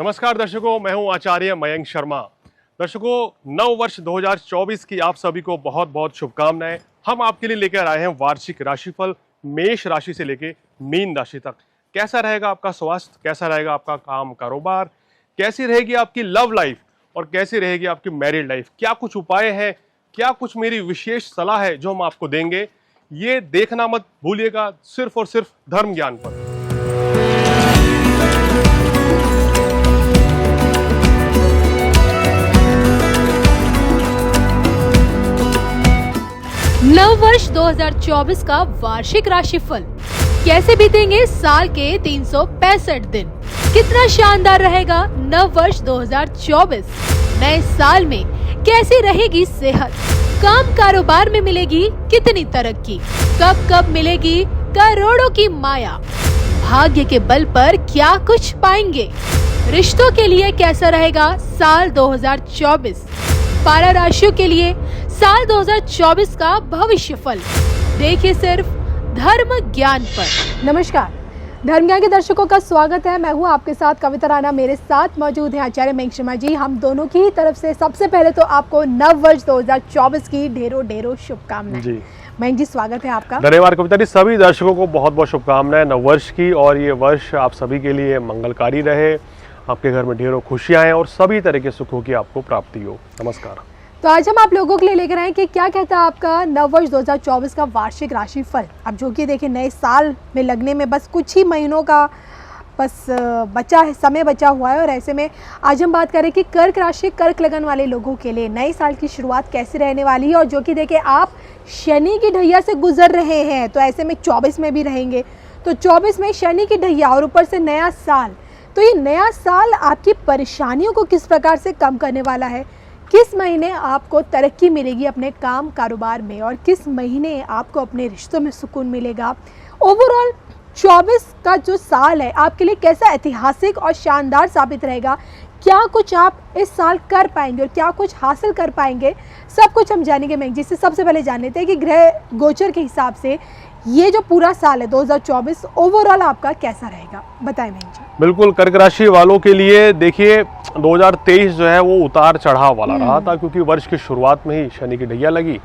नमस्कार दर्शकों, मैं हूं आचार्य मयंक शर्मा। दर्शकों, नव वर्ष 2024 की आप सभी को बहुत बहुत शुभकामनाएं। हम आपके लिए लेकर आए हैं वार्षिक राशिफल मेष राशि से लेकर मीन राशि तक। कैसा रहेगा आपका स्वास्थ्य, कैसा रहेगा आपका काम कारोबार, कैसी रहेगी आपकी लव लाइफ और कैसी रहेगी आपकी मैरिड लाइफ, क्या कुछ उपाय है, क्या कुछ मेरी विशेष सलाह है जो हम आपको देंगे, ये देखना मत भूलिएगा सिर्फ और सिर्फ धर्म ज्ञान पर। नव वर्ष 2024 का वार्षिक राशिफल। कैसे बीतेंगे साल के 365 दिन, कितना शानदार रहेगा नव वर्ष 2024। नए साल में कैसी रहेगी सेहत, काम कारोबार में मिलेगी कितनी तरक्की, कब कब मिलेगी करोड़ों की माया, भाग्य के बल पर क्या कुछ पाएंगे, रिश्तों के लिए कैसा रहेगा साल 2024, 12 राशियों के लिए साल 2024 का भविष्यफल। देखिए सिर्फ धर्म ज्ञान पर। नमस्कार, धर्म ज्ञान के दर्शकों का स्वागत है। मैं हूं आपके साथ कविता राणा। मेरे साथ मौजूद हैं आचार्य मयंक शर्मा जी। हम दोनों की तरफ से सबसे पहले तो आपको नव वर्ष 2024 की ढेरों ढेरों शुभकामनाएं। जी मयंक जी, स्वागत है आपका। धन्यवाद कविता जी। सभी दर्शकों को बहुत बहुत शुभकामनाएं नव वर्ष की, और ये वर्ष आप सभी के लिए मंगलकारी रहे, आपके घर में ढेरों खुशियां आए और सभी तरह के सुखों की आपको प्राप्ति हो। नमस्कार। तो आज हम आप लोगों के लिए लेकर आए कि क्या कहता है आपका नव वर्ष 2024 का वार्षिक राशिफल। अब जो कि देखिए नए साल में लगने में बस कुछ ही महीनों का बस समय बचा हुआ है, और ऐसे में आज हम बात करें कि कर्क राशि, कर्क लगन वाले लोगों के लिए नए साल की शुरुआत कैसे रहने वाली है। और जो कि देखिए आप शनि की ढैया से गुजर रहे हैं, तो ऐसे में 24 में भी रहेंगे। तो 24 में शनि की ढैया और ऊपर से नया साल, तो ये नया साल आपकी परेशानियों को किस प्रकार से कम करने वाला है, किस महीने आपको तरक्की मिलेगी अपने काम कारोबार में, और किस महीने आपको अपने रिश्तों में सुकून मिलेगा। ओवरऑल 24 का जो साल है आपके लिए कैसा ऐतिहासिक और शानदार साबित रहेगा, क्या कुछ आप इस साल कर पाएंगे और क्या कुछ हासिल कर पाएंगे, सब कुछ हम जानेंगे मयंक जी से। सबसे पहले जान लेते हैं कि ग्रह गोचर के हिसाब से ये जो पूरा साल है 2024 ओवरऑल आपका कैसा रहेगा, बताएं मयंक जी। बिल्कुल, कर्क राशि वालों के लिए देखिए 2023 जो है वो उतार चढ़ाव वाला रहा था, क्योंकि वर्ष की शुरुआत में ही शनि की ढैया लगी,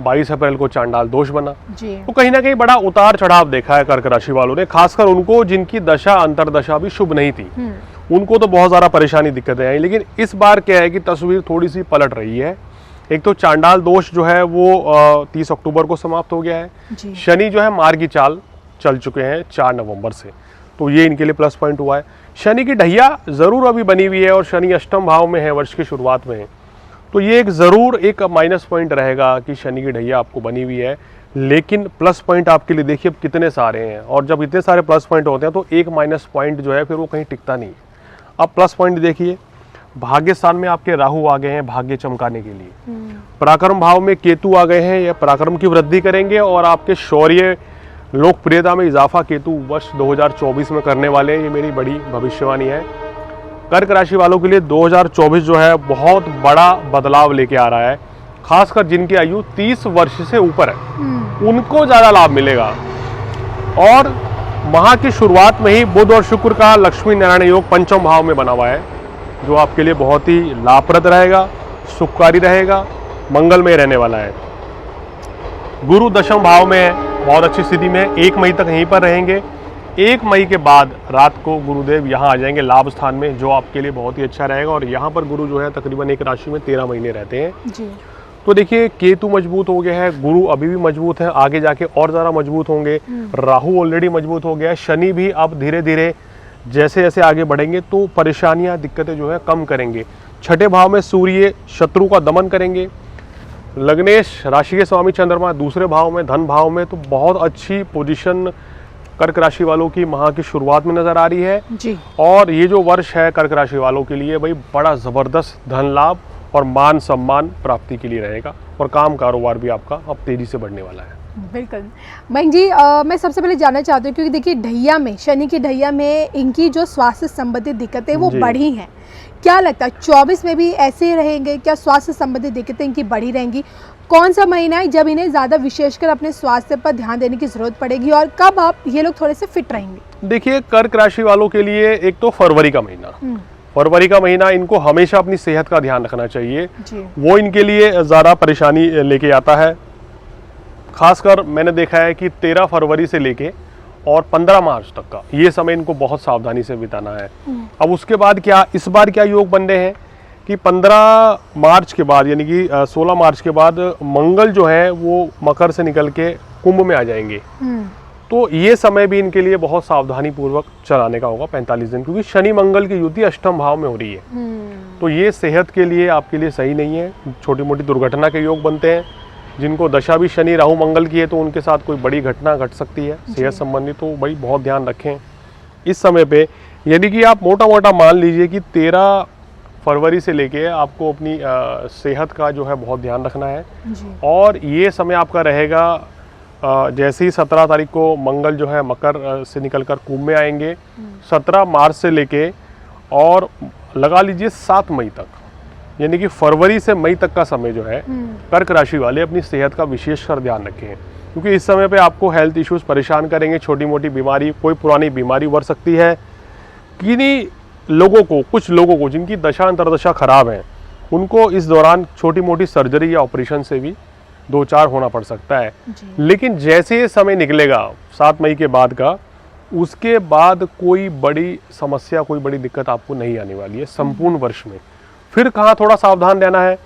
22 अप्रैल को चांडाल दोष बना जी। तो कहीं ना कहीं बड़ा उतार चढ़ाव देखा है कर्क राशि वालों ने, खासकर उनको जिनकी दशा अंतरदशा भी शुभ नहीं थी, उनको तो बहुत ज्यादा परेशानी दिक्कतें आई। लेकिन इस बार क्या है कि तस्वीर थोड़ी सी पलट रही है। एक तो चांडाल दोष जो है वो 30 अक्टूबर को समाप्त हो गया है। शनि जो है मार्गी चाल चल चुके हैं 4 नवंबर से, तो ये इनके लिए प्लस पॉइंट हुआ है। शनि की ढैया जरूर अभी बनी हुई है और शनि अष्टम भाव में है, वर्ष की शुरुआत में है, तो ये एक जरूर एक माइनस पॉइंट रहेगा कि शनि की ढैया आपको बनी हुई है। लेकिन प्लस पॉइंट आपके लिए देखिए अब कितने सारे हैं, और जब इतने सारे प्लस पॉइंट होते हैं तो एक माइनस पॉइंट जो है फिर वो कहीं टिकता नहीं। अब प्लस पॉइंट देखिए, भाग्य स्थान में आपके राहु आ गए हैं भाग्य चमकाने के लिए, पराक्रम भाव में केतु आ गए हैं, यह पराक्रम की वृद्धि करेंगे और आपके शौर्य लोकप्रियता में इजाफा केतु वर्ष 2024 में करने वाले हैं। ये मेरी बड़ी भविष्यवाणी है। कर्क राशि वालों के लिए 2024 जो है बहुत बड़ा बदलाव लेके आ रहा है, खासकर जिनकी आयु 30 वर्ष से ऊपर है उनको ज्यादा लाभ मिलेगा। और माह की शुरुआत में ही बुध और शुक्र का लक्ष्मी नारायण योग पंचम भाव में बना हुआ है, जो आपके लिए बहुत ही लाभप्रद रहेगा, सुखकारी रहेगा, मंगलमय रहने वाला है। गुरु दशम भाव में है, बहुत अच्छी स्थिति में, 1 मई तक यहीं पर रहेंगे। 1 मई के बाद रात को गुरुदेव यहाँ आ जाएंगे लाभ स्थान में, जो आपके लिए बहुत ही अच्छा रहेगा। और यहाँ पर गुरु जो है तकरीबन एक राशि में 13 महीने रहते हैं जी। तो देखिए केतु मजबूत हो गया है, गुरु अभी भी मजबूत है, आगे जाके और ज़्यादा मजबूत होंगे। राहु ऑलरेडी मजबूत हो गया है, शनि भी अब धीरे धीरे जैसे जैसे आगे बढ़ेंगे तो परेशानियां दिक्कतें जो है कम करेंगे। 6ठे भाव में सूर्य शत्रु का दमन करेंगे। लग्नेश राशि के स्वामी चंद्रमा दूसरे भाव में, धन भाव में, तो बहुत अच्छी पोजीशन कर्क राशि वालों की माह की शुरुआत में नजर आ रही है जी। और ये जो वर्ष है कर्क राशि वालों के लिए भाई बड़ा जबरदस्त धन लाभ और मान सम्मान प्राप्ति के लिए रहेगा, और काम कारोबार भी आपका अब तेजी से बढ़ने वाला है। बिल्कुल मयंक जी, मैं सबसे पहले जानना चाहती हूँ क्योंकि देखिए ढैया में, शनि की ढैया में इनकी जो स्वास्थ्य संबंधित दिक्कतें वो बढ़ी हैं, क्या लगता है 24 में भी ऐसे ही रहेंगे? क्या स्वास्थ्य संबंधित दिक्कतें इनकी बढ़ी रहेंगी? कौन सा महीना है जब इन्हें ज़्यादा विशेषकर अपने स्वास्थ्य पर ध्यान देने की ज़रूरत पड़ेगी, और कब आप ये लोग थोड़े से फिट रहेंगे? देखिए कर्क राशि वालों के लिए एक तो फरवरी का महीना, फरवरी का महीना इनको हमेशा अपनी सेहत का ध्यान रखना चाहिए, जी। वो इनके लिए ज़्यादा परेशानी लेके आता है। खासकर मैंने देखा है कि 13 फरवरी से लेके और 15 मार्च तक का ये समय इनको बहुत सावधानी से बिताना है। अब उसके बाद क्या, इस बार क्या योग बन रहे हैं कि 15 मार्च के बाद यानी कि 16 मार्च के बाद मंगल जो है वो मकर से निकल के कुंभ में आ जाएंगे। तो ये समय भी इनके लिए बहुत सावधानी पूर्वक चलाने का होगा 45 दिन, क्योंकि शनि मंगल की युति अष्टम भाव में हो रही है। तो ये सेहत के लिए आपके लिए सही नहीं है। छोटी मोटी दुर्घटना के योग बनते हैं। जिनको दशा भी शनि राहु मंगल की है तो उनके साथ कोई बड़ी घटना घट सकती है सेहत संबंधी, तो भाई बहुत ध्यान रखें इस समय पे। यानी कि आप मोटा मोटा मान लीजिए कि 13 फरवरी से लेके आपको अपनी सेहत का जो है बहुत ध्यान रखना है। और ये समय आपका रहेगा जैसे ही 17 तारीख को मंगल जो है मकर से निकलकर कुंभ में आएंगे, 17 मार्च से लेके और लगा लीजिए 7 मई तक, यानी कि फरवरी से मई तक का समय जो है कर्क राशि वाले अपनी सेहत का विशेषकर ध्यान रखें, क्योंकि इस समय पे आपको हेल्थ इश्यूज परेशान करेंगे। छोटी मोटी बीमारी, कोई पुरानी बीमारी उभर सकती है। किन्हीं लोगों को, कुछ लोगों को जिनकी दशा अंतर्दशा खराब है, उनको इस दौरान छोटी मोटी सर्जरी या ऑपरेशन से भी 2-4 होना पड़ सकता है। लेकिन जैसे ये समय निकलेगा 7 मई के बाद का, उसके बाद कोई बड़ी समस्या, कोई बड़ी दिक्कत आपको नहीं आने वाली है संपूर्ण वर्ष में। फिर कहाँ थोड़ा सावधान रहना है,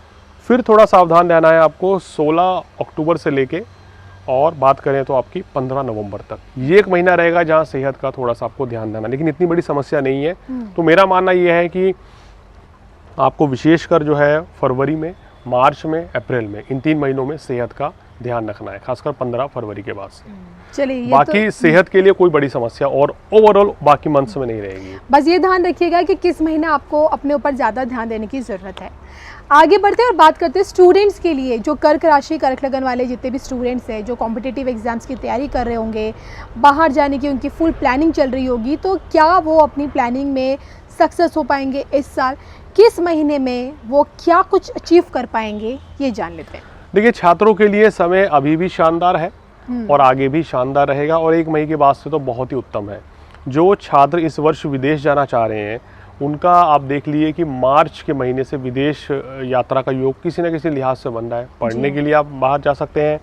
फिर थोड़ा सावधान रहना है आपको 16 अक्टूबर से लेके और बात करें तो आपकी 15 नवंबर तक। ये एक महीना रहेगा जहाँ सेहत का थोड़ा सा आपको ध्यान देना, लेकिन इतनी बड़ी समस्या नहीं है। तो मेरा मानना ये है कि आपको विशेषकर जो है फरवरी में, मार्च में, अप्रैल में, इन 3 महीनों में सेहत का ध्यान रखना है, खासकर 15 फरवरी के बाद से। चलिए, बाकी सेहत के लिए कोई बड़ी समस्या और ओवरऑल बाकी मंथ्स में नहीं रहेगी। बस ये ध्यान रखिएगा कि किस महीने आपको अपने ऊपर ज़्यादा ध्यान देने की ज़रूरत है। आगे बढ़ते हैं और बात करते हैं स्टूडेंट्स के लिए, जो कर्क राशि, कर्क लगन वाले जितने भी स्टूडेंट्स हैं, जो कॉम्पिटिटिव एग्जाम्स की तैयारी कर रहे होंगे, बाहर जाने की उनकी फुल प्लानिंग चल रही होगी, तो क्या वो अपनी प्लानिंग में सक्सेस हो पाएंगे इस साल? किस महीने में वो क्या कुछ अचीव कर पाएंगे, ये जान लेते हैं। देखिए, छात्रों के लिए समय अभी भी शानदार है और आगे भी शानदार रहेगा, और 1 मई के बाद से तो बहुत ही उत्तम है। जो छात्र इस वर्ष विदेश जाना चाह रहे हैं, उनका आप देख लिए कि मार्च के महीने से विदेश यात्रा का योग किसी न किसी लिहाज से बन रहा है। पढ़ने के लिए आप बाहर जा सकते हैं।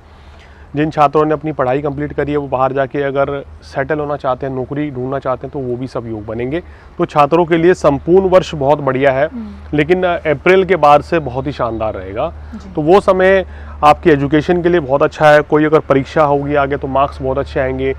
जिन छात्रों ने अपनी पढ़ाई कंप्लीट करी है वो बाहर जाके अगर सेटल होना चाहते हैं, नौकरी ढूंढना चाहते हैं, तो वो भी सब योग बनेंगे। तो छात्रों के लिए संपूर्ण वर्ष बहुत बढ़िया है, लेकिन अप्रैल के बाद से बहुत ही शानदार रहेगा। तो वो समय आपकी एजुकेशन के लिए बहुत अच्छा है। कोई अगर परीक्षा होगी आगे तो मार्क्स बहुत अच्छे आएंगे।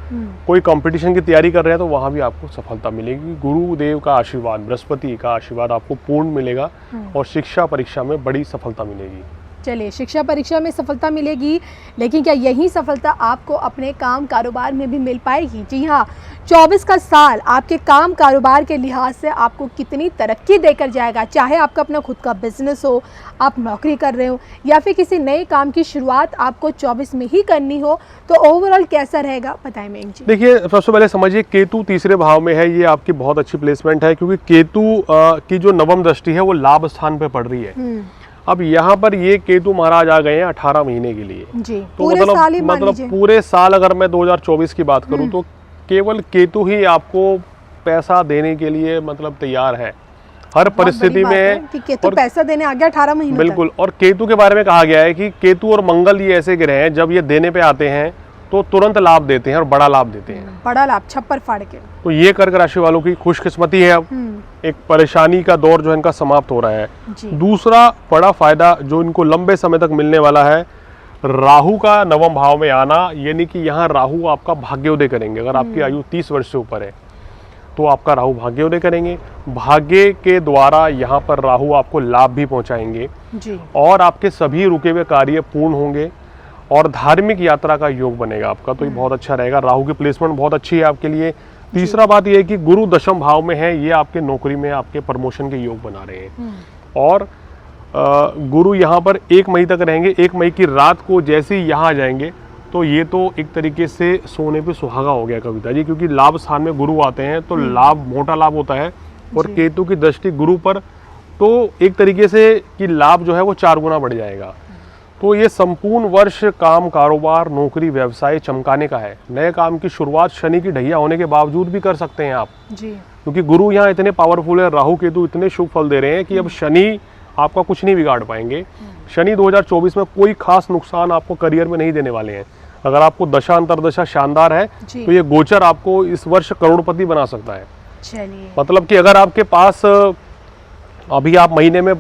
कोई कंपटीशन की तैयारी कर रहे हैं तो वहाँ भी आपको सफलता मिलेगी। गुरुदेव का आशीर्वाद, बृहस्पति का आशीर्वाद आपको पूर्ण मिलेगा और शिक्षा परीक्षा में बड़ी सफलता मिलेगी। चलिए, शिक्षा परीक्षा में सफलता मिलेगी, लेकिन क्या यही सफलता आपको अपने काम कारोबार में भी मिल पाएगी? जी हाँ, 24 का साल आपके काम कारोबार के लिहाज से आपको कितनी तरक्की देकर जाएगा। चाहे आपका अपना खुद का बिजनेस हो, आप नौकरी कर रहे हो, या फिर किसी नए काम की शुरुआत आपको 24 में ही करनी हो, तो ओवरऑल कैसा रहेगा, बताएं मेघ जी। देखिए, सबसे पहले समझिए केतु तीसरे भाव में है, ये आपकी बहुत अच्छी प्लेसमेंट है, क्योंकि केतु की जो नवम दृष्टि है वो लाभ स्थान पे पड़ रही है। अब यहाँ पर ये केतु महाराज आ गए हैं 18 महीने के लिए जी, तो पूरे साल ही मान लीजिए। पूरे साल अगर मैं 2024 की बात करूँ तो केवल केतु ही आपको पैसा देने के लिए मतलब तैयार है हर परिस्थिति में कि केतु पैसा देने आ गया 18 महीनों बिल्कुल। और केतु के बारे में कहा गया है कि केतु और मंगल ये ऐसे ग्रह हैं, जब ये देने पे आते हैं तो तुरंत लाभ देते हैं और बड़ा लाभ देते हैं, बड़ा लाभ, छप्पर फाड़ के। तो ये कर्क राशि वालों की खुशकिस्मती है। अब एक परेशानी का दौर जो इनका समाप्त हो रहा है। दूसरा बड़ा फायदा जो इनको लंबे समय तक मिलने वाला है, राहु का नवम भाव में आना, यानी कि यहाँ राहु आपका भाग्योदय करेंगे। अगर आपकी आयु 30 वर्ष से ऊपर है तो आपका राहु भाग्योदय करेंगे। भाग्य के द्वारा यहाँ पर राहु आपको लाभ भी पहुंचाएंगे और आपके सभी रुके हुए कार्य पूर्ण होंगे और धार्मिक यात्रा का योग बनेगा आपका, तो ये बहुत अच्छा रहेगा। राहु की प्लेसमेंट बहुत अच्छी है आपके लिए। तीसरा बात यह है कि गुरु दशम भाव में है, ये आपके नौकरी में आपके प्रमोशन के योग बना रहे हैं। और गुरु यहाँ पर 1 मई तक रहेंगे। 1 मई की रात को जैसे ही यहाँ आ जाएंगे तो ये तो एक तरीके से सोने पे सुहागा हो गया कविता जी, क्योंकि लाभ स्थान में गुरु आते हैं तो लाभ, मोटा लाभ होता है। और केतु की दृष्टि गुरु पर, तो एक तरीके से कि लाभ जो है वो 4 गुना बढ़ जाएगा। तो ये संपूर्ण वर्ष काम, कारोबार, नौकरी, व्यवसाय चमकाने का है। नए काम की शुरुआत शनि की ढैया होने के बावजूद भी कर सकते हैं आप। क्योंकि गुरु यहाँ इतने पावरफुल है, राहु केतु इतने शुभ फल दे रहे हैं कि अब शनि आपका कुछ नहीं बिगाड़ पाएंगे। शनि 2024 में कोई खास नुकसान आपको करियर में नहीं देने वाले हैं। अगर आपको दशा अंतरदशा शानदार है तो ये गोचर आपको इस वर्ष करोड़पति बना सकता है। चलिए, मतलब कि अगर आपके पास अभी आप महीने में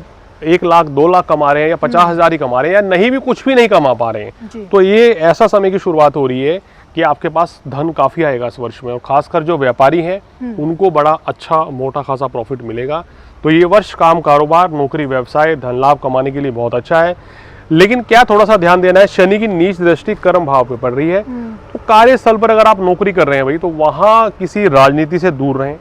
1 लाख 2 लाख कमा रहे हैं या 50,000 ही कमा रहे हैं या नहीं भी कुछ भी नहीं कमा पा रहे हैं, तो ये ऐसा समय की शुरुआत हो रही है कि आपके पास धन काफी आएगा इस वर्ष में। और खासकर जो व्यापारी हैं उनको बड़ा अच्छा मोटा खासा प्रॉफिट मिलेगा। तो ये वर्ष काम कारोबार, नौकरी, व्यवसाय, धन लाभ कमाने के लिए बहुत अच्छा है। लेकिन क्या थोड़ा सा ध्यान देना है, शनि की नीच दृष्टि कर्म भाव पे पड़ रही है। तो कार्यस्थल पर अगर आप नौकरी कर रहे हैं भाई, तो वहां किसी राजनीति से दूर रहें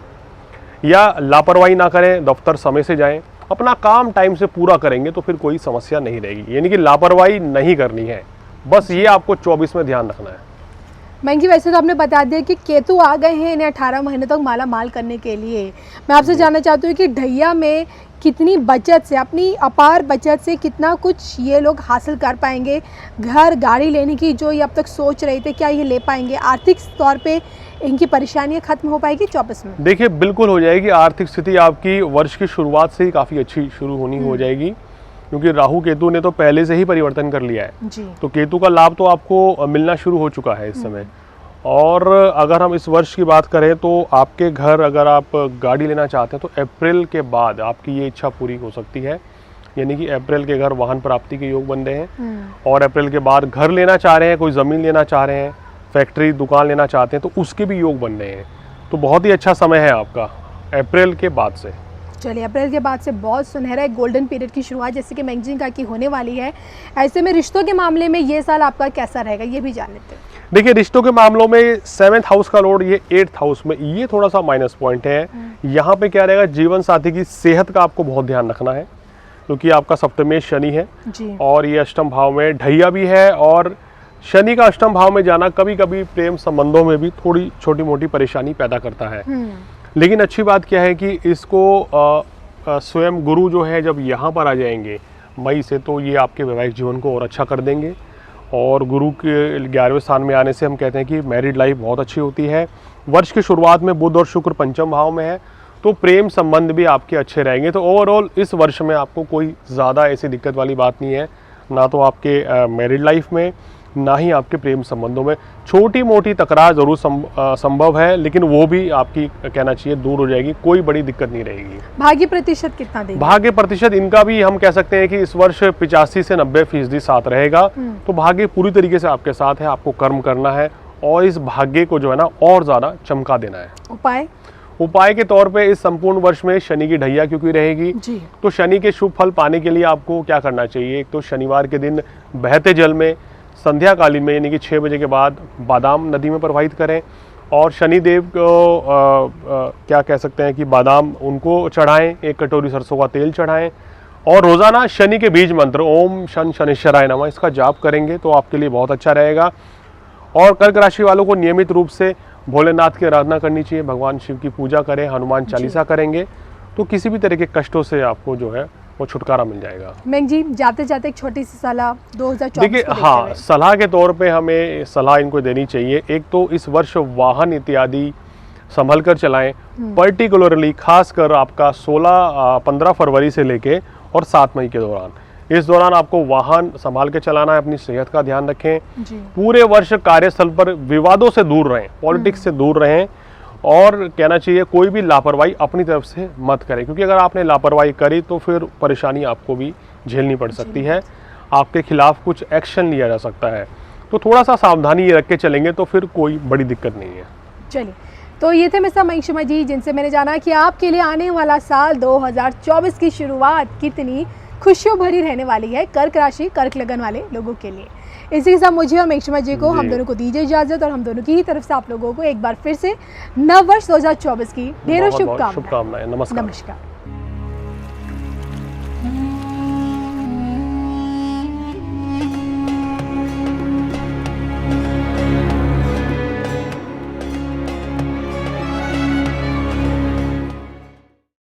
या लापरवाही ना करें, दफ्तर समय से जाएं, अपना काम टाइम से पूरा करेंगे तो फिर कोई समस्या नहीं रहेगी। यानी कि लापरवाही नहीं करनी है, बस ये आपको 24 में ध्यान रखना है। मैंगी, वैसे तो आपने बता दिया कि केतु आ गए हैं इन्हें 18 महीने तक माला माल करने के लिए। मैं आपसे जानना चाहती हूँ कि ढैया में कितनी बचत से, अपनी अपार बचत से कितना कुछ ये लोग हासिल कर पाएंगे? घर गाड़ी लेने की जो ये अब तक सोच रहे थे, क्या ये ले पाएंगे? आर्थिक तौर पे इनकी परेशानियां खत्म हो पाएगी 24 में? देखिए, बिल्कुल हो जाएगी। आर्थिक स्थिति आपकी वर्ष की शुरुआत से ही काफ़ी अच्छी शुरू होनी हो जाएगी, क्योंकि राहु केतु ने तो पहले से ही परिवर्तन कर लिया है जी। तो केतु का लाभ तो आपको मिलना शुरू हो चुका है इस समय। और अगर हम इस वर्ष की बात करें तो आपके घर, अगर आप गाड़ी लेना चाहते हैं तो अप्रैल के बाद आपकी ये इच्छा पूरी हो सकती है। यानी कि अप्रैल के घर वाहन प्राप्ति के योग बन रहे हैं। और अप्रैल के बाद घर लेना चाह रहे हैं, कोई ज़मीन लेना चाह रहे हैं, फैक्ट्री दुकान लेना चाहते हैं, तो उसके भी योग बन रहे हैं। तो बहुत ही अच्छा समय है आपका अप्रैल के बाद से। चलिए, अप्रैल के बाद से बहुत सुनहरा एक गोल्डन पीरियड की शुरुआत जैसे कि मैगजीन का की होने वाली है। ऐसे में रिश्तों के मामले में ये साल आपका कैसा रहेगा, ये भी जान लेते हैं। देखिए, रिश्तों के मामलों में 7th हाउस का लॉर्ड ये 8th हाउस में, ये थोड़ा सा माइनस पॉइंट है। यहाँ पे क्या रहेगा, जीवन साथी की सेहत का आपको बहुत ध्यान रखना है, क्योंकि आपका सप्तमेश शनि है जी। और ये अष्टम भाव में ढैया भी है। और शनि का अष्टम भाव में जाना कभी कभी प्रेम संबंधों में भी थोड़ी छोटी मोटी परेशानी पैदा करता है। लेकिन अच्छी बात क्या है कि इसको स्वयं गुरु जो है जब यहाँ पर आ जाएंगे मई से, तो ये आपके वैवाहिक जीवन को और अच्छा कर देंगे। और गुरु के 11वें स्थान में आने से हम कहते हैं कि मैरिड लाइफ बहुत अच्छी होती है। वर्ष की शुरुआत में बुध और शुक्र पंचम भाव में है, तो प्रेम संबंध भी आपके अच्छे रहेंगे। तो ओवरऑल इस वर्ष में आपको कोई ज़्यादा ऐसी दिक्कत वाली बात नहीं है, ना तो आपके मैरिड लाइफ में, ना ही आपके प्रेम संबंधों में। छोटी मोटी तकरार जरूर संभव है, लेकिन वो भी आपकी कहना चाहिए दूर हो जाएगी, कोई बड़ी दिक्कत नहीं रहेगी। भाग्य प्रतिशत कितना देंगे? भाग्य प्रतिशत इनका भी हम कह सकते हैं कि इस वर्ष 85 से 90% साथ रहेगा। तो भाग्य पूरी तरीके से आपके साथ है, आपको कर्म करना है और इस भाग्य को जो है ना और ज्यादा चमका देना है। उपाय के तौर पे इस संपूर्ण वर्ष में शनि की ढैया क्योंकि रहेगी जी। तो शनि के शुभ फल पाने के लिए आपको क्या करना चाहिए? एक तो शनिवार के दिन बहते जल में संध्या कालीन में, यानी कि 6 बजे के बाद बादाम नदी में प्रवाहित करें और शनिदेव को क्या कह सकते हैं कि बादाम उनको चढ़ाएं, 1 कटोरी सरसों का तेल चढ़ाएं और रोजाना शनि के बीज मंत्र ओम शन शनिश्चराय नमः इसका जाप करेंगे तो आपके लिए बहुत अच्छा रहेगा। और कर्क राशि वालों को नियमित रूप से भोलेनाथ की आराधना करनी चाहिए, भगवान शिव की पूजा करें, हनुमान चालीसा करेंगे तो किसी भी तरह के कष्टों से आपको जो है वो छुटकारा मिल जाएगा। मैंग जी, जाते जाते एक छोटी सी सलाह 2024 देखिए, हाँ, सलाह के तौर पे हमें सलाह इनको देनी चाहिए। एक तो इस वर्ष वाहन इत्यादि संभल कर चलाएं, पर्टिकुलरली खासकर आपका 15 फरवरी से लेके और 7 मई के दौरान, इस दौरान आपको वाहन संभाल के चलाना है, अपनी सेहत का ध्यान रखें। पूरे वर्ष कार्यस्थल पर विवादों से दूर रहें, पॉलिटिक्स से दूर रहें और कहना चाहिए कोई भी लापरवाही अपनी तरफ से मत करें, क्योंकि अगर आपने लापरवाही करी तो फिर परेशानी आपको भी झेलनी पड़ सकती है, आपके खिलाफ कुछ एक्शन लिया जा सकता है। तो थोड़ा सा सावधानी ये रख के चलेंगे तो फिर कोई बड़ी दिक्कत नहीं है। चलिए, तो ये थे मिस्टर मयंक शर्मा जी, जिनसे मैंने जाना कि आपके लिए आने वाला साल 2024 की शुरुआत कितनी खुशियों भरी रहने वाली है कर्क राशि, कर्क लगन वाले लोगों के लिए। इसी के साथ मुझे और मयंक शर्मा जी को, हम दोनों को दीजिए इजाजत और हम दोनों की ही तरफ से आप लोगों को एक बार फिर से नव वर्ष 2024 की ढेरों शुभकामनाएं। नमस्कार। नमस्कार।